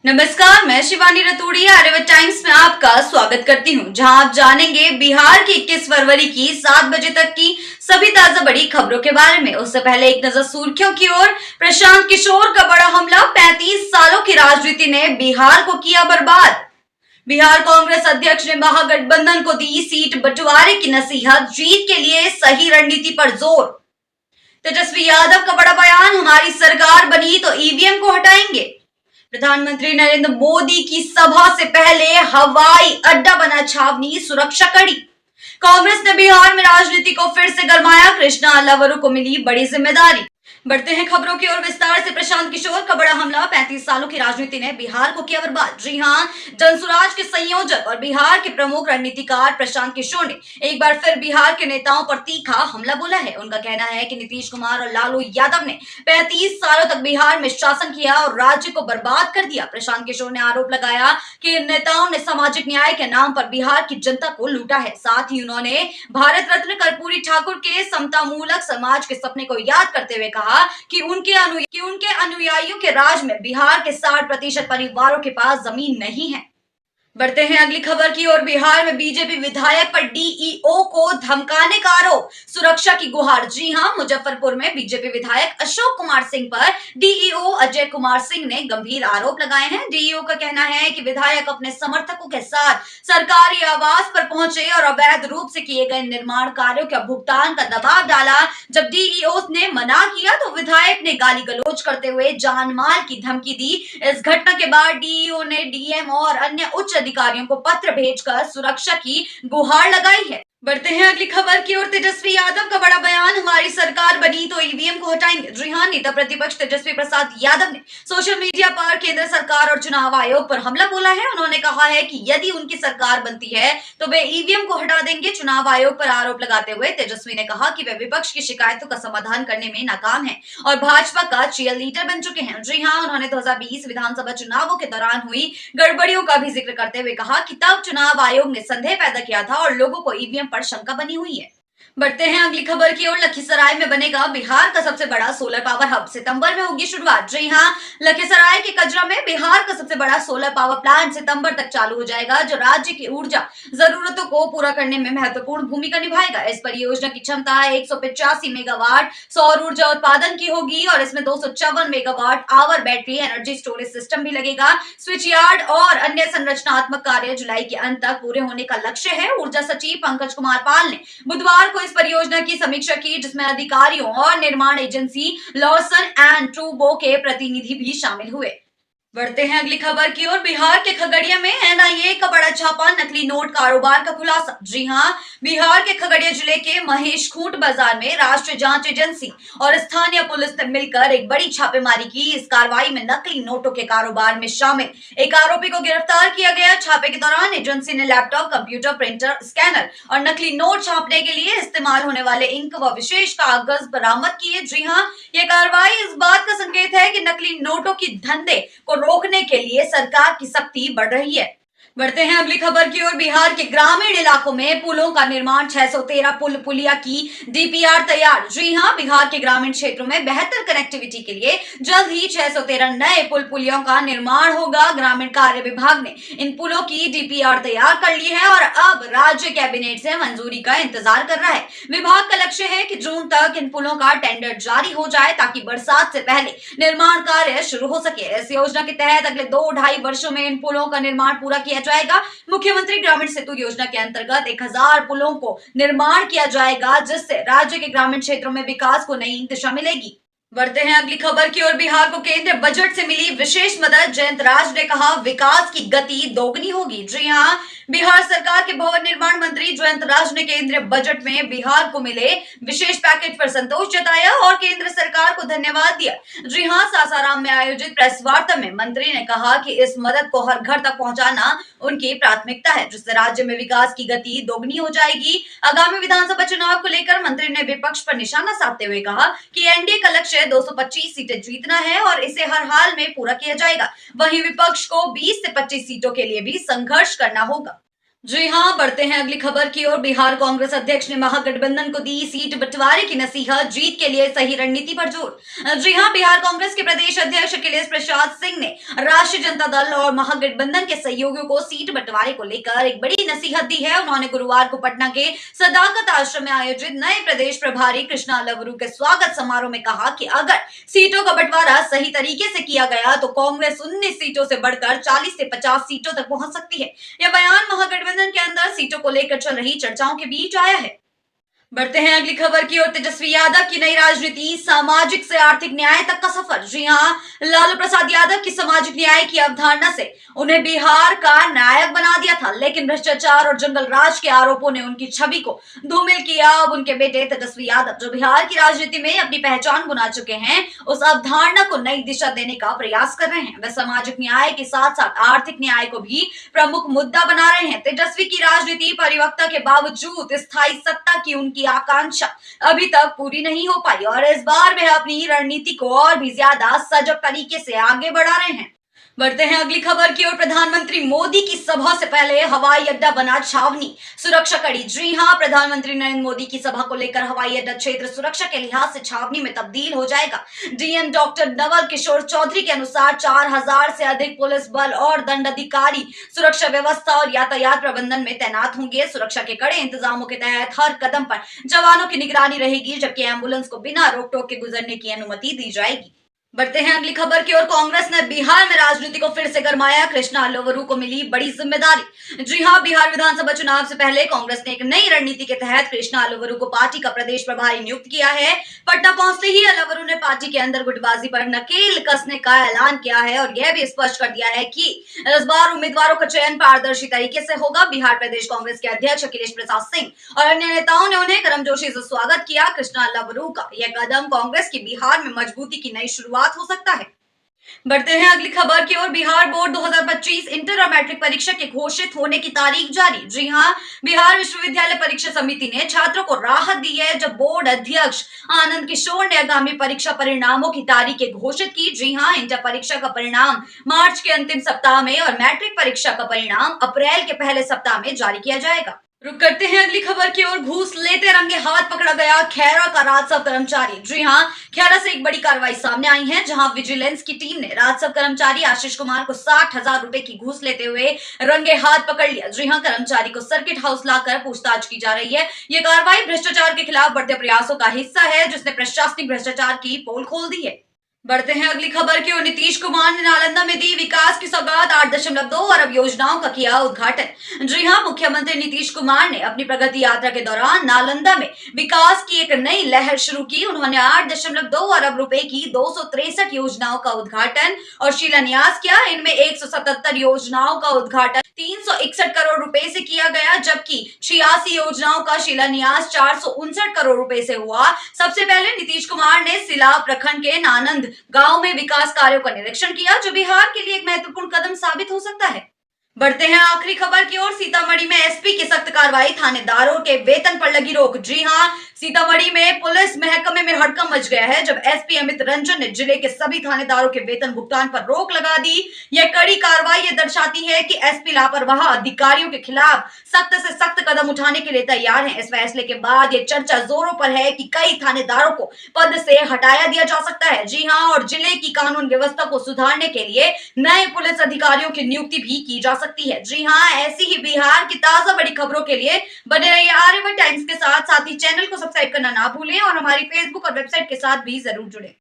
नमस्कार, मैं शिवानी रतूड़ी आर्यभट्ट टाइम्स में आपका स्वागत करती हूं, जहां आप जानेंगे बिहार की 21 फरवरी की 7 बजे तक की सभी ताजा बड़ी खबरों के बारे में। उससे पहले एक नजर सुर्खियों की ओर। प्रशांत किशोर का बड़ा हमला, 35 सालों की राजनीति ने बिहार को किया बर्बाद। बिहार कांग्रेस अध्यक्ष ने महागठबंधन को दी सीट बंटवारे की नसीहत, जीत के लिए सही रणनीति पर जोर। तेजस्वी यादव का बड़ा बयान, हमारी सरकार बनी तो ईवीएम को हटाएंगे। प्रधानमंत्री नरेंद्र मोदी की सभा से पहले हवाई अड्डा बना छावनी, सुरक्षा कड़ी। कांग्रेस ने बिहार में राजनीति को फिर से गरमाया, कृष्णा अल्लावरू को मिली बड़ी जिम्मेदारी। बढ़ते हैं खबरों की ओर विस्तार से। प्रशांत किशोर का बड़ा हमला, 35 सालों की राजनीति ने बिहार को किया बर्बाद। जी हां, जनसुराज के संयोजक और बिहार के प्रमुख रणनीतिकार प्रशांत किशोर ने एक बार फिर बिहार के नेताओं पर तीखा हमला बोला है। उनका कहना है कि नीतीश कुमार और लालू यादव ने 35 सालों तक बिहार में शासन किया और राज्य को बर्बाद कर दिया। प्रशांत किशोर ने आरोप लगाया कि इन नेताओं ने सामाजिक न्याय के नाम पर बिहार की जनता को लूटा है। साथ ही उन्होंने भारत रत्न कर्पूरी ठाकुर के समतामूलक समाज के सपने को याद करते हुए कहा कि उनके अनुयायियों के राज में बिहार के 60% परिवारों के पास जमीन नहीं है। बढ़ते हैं अगली खबर की ओर। बिहार में बीजेपी विधायक पर डीईओ को धमकाने का आरोप, सुरक्षा की गुहार। जी हां, मुजफ्फरपुर में बीजेपी विधायक अशोक कुमार सिंह पर डीईओ अजय कुमार सिंह ने गंभीर आरोप लगाए हैं। डीईओ का कहना है कि विधायक अपने समर्थकों के साथ सरकारी आवास पर पहुंचे और अवैध रूप से किए गए निर्माण कार्यों के भुगतान का दबाव डाला। जब डीईओ ने मना किया तो विधायक ने गाली गलौज करते हुए जान माल की धमकी दी। इस घटना के बाद डीईओ ने डीएम और अन्य उच्च अधिकारियों को पत्र भेजकर सुरक्षा की गुहार लगाई है। बढ़ते हैं अगली खबर की ओर। तेजस्वी यादव का बड़ा बयान, हमारी सरकार बनी तो ईवीएम को हटाएंगे। जी हां, नेता प्रतिपक्ष तेजस्वी प्रसाद यादव ने सोशल मीडिया पर केंद्र सरकार और चुनाव आयोग पर हमला बोला है। उन्होंने कहा है कि यदि उनकी सरकार बनती है तो वे ईवीएम को हटा देंगे। चुनाव आयोग पर आरोप लगाते हुए तेजस्वी ने कहा कि वे विपक्ष की शिकायतों का समाधान करने में नाकाम है और भाजपा का चीयर लीडर बन चुके हैं। जी हां, उन्होंने 2020 विधानसभा चुनावों के दौरान हुई गड़बड़ियों का भी जिक्र करते हुए कहा कि तब चुनाव आयोग ने संदेह पैदा किया था और लोगों को ईवीएम पर शंका बनी हुई है। बढ़ते हैं अगली खबर की ओर। लखीसराय में बनेगा बिहार का सबसे बड़ा सोलर पावर हब, सितंबर में होगी शुरुआत। जी हां, लखीसराय के कजरा में बिहार का सबसे बड़ा सोलर पावर प्लांट सितंबर तक चालू हो जाएगा, जो राज्य की ऊर्जा जरूरतों को पूरा करने में महत्वपूर्ण भूमिका निभाएगा। इस परियोजना की क्षमता 185 मेगावाट सौर ऊर्जा उत्पादन की होगी और इसमें 254 megawatt our battery energy storage system भी लगेगा। स्विच यार्ड और अन्य संरचनात्मक कार्य जुलाई के अंत तक पूरे होने का लक्ष्य है। ऊर्जा सचिव पंकज कुमार पाल ने बुधवार को इस परियोजना की समीक्षा की, जिसमें अधिकारियों और निर्माण एजेंसी लॉर्सन एंड टूबो के प्रतिनिधि भी शामिल हुए। बढ़ते हैं अगली खबर की ओर। बिहार के खगड़िया में एनआईए का बड़ा छापा, नकली नोट कारोबार का खुलासा। जी हां, बिहार के खगड़िया जिले के महेशखूंट बाजार में राष्ट्रीय जांच एजेंसी और स्थानीय पुलिस ने मिलकर एक बड़ी छापेमारी की। इस कार्रवाई में नकली नोटों के कारोबार में शामिल एक आरोपी को गिरफ्तार किया गया। छापे के दौरान एजेंसी ने लैपटॉप, कंप्यूटर, प्रिंटर, स्कैनर और नकली नोट छापने के लिए इस्तेमाल होने वाले इंक व विशेष कागज बरामद किए। जी हां, यह कार्रवाई इस बात का संकेत है कि नकली नोटों की धंधे को रोकने के लिए सरकार की सख्ती बढ़ रही है। बढ़ते हैं अगली खबर की ओर। बिहार के ग्रामीण इलाकों में पुलों का निर्माण, 613 पुल पुलिया की डीपीआर तैयार। जी हां, बिहार के ग्रामीण क्षेत्रों में बेहतर कनेक्टिविटी के लिए जल्द ही 613 नए पुल पुलियों का निर्माण होगा। ग्रामीण कार्य विभाग ने इन पुलों की डीपीआर तैयार कर ली है और अब राज्य कैबिनेट से मंजूरी का इंतजार कर रहा है। विभाग का लक्ष्य है कि जून तक इन पुलों का टेंडर जारी हो जाए ताकि बरसात से पहले निर्माण कार्य शुरू हो सके। इस योजना के तहत अगले 2-2.5 वर्षों में इन पुलों का निर्माण पूरा किया जाएगा। मुख्यमंत्री ग्रामीण सेतु योजना के अंतर्गत 1000 पुलों को निर्माण किया जाएगा, जिससे राज्य के ग्रामीण क्षेत्रों में विकास को नई दिशा मिलेगी। बढ़ते हैं अगली खबर की ओर। बिहार को केंद्र बजट से मिली विशेष मदद, जयंत राज ने कहा विकास की गति दोगुनी होगी। जी हां, बिहार सरकार के भवन निर्माण मंत्री जयंत राज ने केंद्रीय बजट में बिहार को मिले विशेष पैकेज पर संतोष जताया और केंद्र सरकार को धन्यवाद दिया। जी हां, सासाराम में आयोजित प्रेस वार्ता में मंत्री ने कहा कि इस मदद को हर घर तक पहुंचाना उनकी प्राथमिकता है, जिससे राज्य में विकास की गति दोगुनी हो जाएगी। आगामी विधानसभा चुनाव को लेकर मंत्री ने विपक्ष पर निशाना साधते हुए कहा कि एनडीए का लक्ष्य 225 सीटें जीतना है और इसे हर हाल में पूरा किया जाएगा। वहीं विपक्ष को 20 से 25 सीटों के लिए भी संघर्ष करना होगा। जी हाँ, बढ़ते हैं अगली खबर की ओर। बिहार कांग्रेस अध्यक्ष ने महागठबंधन को दी सीट बंटवारे की नसीहत, जीत के लिए सही रणनीति पर जोर। जी हाँ, बिहार कांग्रेस के प्रदेश अध्यक्ष अखिलेश प्रसाद सिंह ने राष्ट्रीय जनता दल और महागठबंधन के सहयोगियों को सीट बंटवारे को लेकर एक बड़ी नसीहत दी है। उन्होंने गुरुवार को पटना के सदाकत आश्रम में आयोजित नए प्रदेश प्रभारी कृष्णा लवरू के स्वागत समारोह में कहा कि अगर सीटों का बंटवारा सही तरीके से किया गया तो कांग्रेस 19 सीटों से बढ़कर 40 से 50 सीटों तक पहुंच सकती है। यह बयान महागठबंधन के अंदर सीटों को लेकर चल रही चर्चाओं के बीच आया है। बढ़ते हैं अगली खबर की ओर। तेजस्वी यादव की नई राजनीति, सामाजिक से आर्थिक न्याय तक का सफर। जी हां, लालू प्रसाद यादव की सामाजिक न्याय की अवधारणा से उन्हें बिहार का नायक बना दिया था, लेकिन भ्रष्टाचार और जंगल राज के आरोपों ने उनकी छवि को धूमिल किया। अब उनके बेटे तेजस्वी यादव, जो बिहार की राजनीति में अपनी पहचान बना चुके हैं, उस अवधारणा को नई दिशा देने का प्रयास कर रहे हैं। वे सामाजिक न्याय के साथ साथ आर्थिक न्याय को भी प्रमुख मुद्दा बना रहे हैं। तेजस्वी की राजनीति परिवक्ता के बावजूद स्थायी सत्ता की उनकी आकांक्षा अभी तक पूरी नहीं हो पाई और इस बार वे अपनी रणनीति को और भी ज्यादा सजग तरीके से आगे बढ़ा रहे हैं। बढ़ते हैं अगली खबर की ओर। प्रधानमंत्री मोदी की सभा से पहले हवाई अड्डा बना छावनी, सुरक्षा कड़ी। जी हां, प्रधानमंत्री नरेंद्र मोदी की सभा को लेकर हवाई अड्डा क्षेत्र सुरक्षा के लिहाज से छावनी में तब्दील हो जाएगा। डीएम डॉक्टर नवल किशोर चौधरी के अनुसार 4000 से अधिक पुलिस बल और दंडाधिकारी सुरक्षा व्यवस्था और यातायात प्रबंधन में तैनात होंगे। सुरक्षा के कड़े इंतजामों के तहत हर कदम पर जवानों की निगरानी रहेगी, जबकि एम्बुलेंस को बिना रोक टोक के गुजरने की अनुमति दी जाएगी। बढ़ते हैं अगली खबर की ओर। कांग्रेस ने बिहार में राजनीति को फिर से गरमाया, कृष्णा लवरू को मिली बड़ी जिम्मेदारी। जी हां, बिहार विधानसभा चुनाव से पहले कांग्रेस ने एक नई रणनीति के तहत कृष्णा लवरू को पार्टी का प्रदेश प्रभारी नियुक्त किया है। पटना पहुंचते ही लवरू ने पार्टी के अंदर गुटबाजी पर नकेल कसने का ऐलान किया है और यह भी स्पष्ट कर दिया है कि इस बार उम्मीदवारों का चयन पारदर्शी तरीके से होगा। बिहार प्रदेश कांग्रेस के अध्यक्ष अखिलेश प्रसाद सिंह और अन्य नेताओं ने उन्हें गर्मजोशी से स्वागत किया। कृष्णा लवरू का यह कदम कांग्रेस की बिहार में मजबूती की नई शुरुआत हो सकता है। बढ़ते हैं अगली खबर की ओर। बिहार बोर्ड 2025 इंटर और मैट्रिक परीक्षा के घोषित होने की तारीख जारी। जी हां, बिहार विश्वविद्यालय परीक्षा समिति ने छात्रों को राहत दी है, जब बोर्ड अध्यक्ष आनंद किशोर ने आगामी परीक्षा परिणामों की तारीखें घोषित की। जी हां, इंटर परीक्षा का परिणाम मार्च के अंतिम सप्ताह में और मैट्रिक परीक्षा का परिणाम अप्रैल के पहले सप्ताह में जारी किया जाएगा। रुक करते हैं अगली खबर की ओर। घूस लेते रंगे हाथ पकड़ा गया खैरा का राजस्व कर्मचारी। जी हां, खैरा से एक बड़ी कार्रवाई सामने आई है, जहां विजिलेंस की टीम ने राजस्व कर्मचारी आशीष कुमार को 60,000 रुपए की घूस लेते हुए रंगे हाथ पकड़ लिया। जी हां, कर्मचारी को सर्किट हाउस लाकर पूछताछ की जा रही है। ये कार्रवाई भ्रष्टाचार के खिलाफ बढ़ते प्रयासों का हिस्सा है, जिसने प्रशासनिक भ्रष्टाचार की पोल खोल दी है। बढ़ते हैं अगली खबर की ओर। नीतीश कुमार ने नालंदा में दी विकास की सौगात, 8.2 अरब योजनाओं का किया उद्घाटन। जी हां, मुख्यमंत्री नीतीश कुमार ने अपनी प्रगति यात्रा के दौरान नालंदा में विकास की एक नई लहर शुरू की। उन्होंने 8.2 अरब रुपए की 263 योजनाओं का उद्घाटन और शिलान्यास किया। इनमें 177 योजनाओं का उद्घाटन 361 करोड़ रुपए से किया गया, जबकि 86 योजनाओं का शिलान्यास 459 करोड़ रुपए से हुआ। सबसे पहले नीतीश कुमार ने सिला प्रखंड के नानंद गांव में विकास कार्यों का निरीक्षण किया, जो बिहार के लिए एक महत्वपूर्ण कदम साबित हो सकता है। बढ़ते हैं आखिरी खबर की ओर। सीतामढ़ी में एसपी की सख्त कार्रवाई, थानेदारों के वेतन पर लगी रोक। जी हां, सीतामढ़ी में पुलिस महकमे में हड़कंप मच गया है, जब एसपी अमित रंजन ने जिले के सभी थानेदारों के वेतन भुगतान पर रोक लगा दी। यह कड़ी कार्रवाई ये दर्शाती है कि एसपी लापरवाह अधिकारियों के खिलाफ सख्त से सख्त कदम उठाने के लिए तैयार हैं। इस फैसले के बाद ये चर्चा जोरों पर है कि कई थानेदारों को पद से हटाया दिया जा सकता है। जी हां, और जिले की कानून व्यवस्था को सुधारने के लिए नए पुलिस अधिकारियों की नियुक्ति भी की जा सकती है। जी हां, ऐसी ही बिहार की ताजा बड़ी खबरों के लिए बने रहिए आर्यभट्ट टाइम्स के साथ ही चैनल को सब्सक्राइब करना ना भूलें और हमारी फेसबुक और वेबसाइट के साथ भी जरूर जुड़े।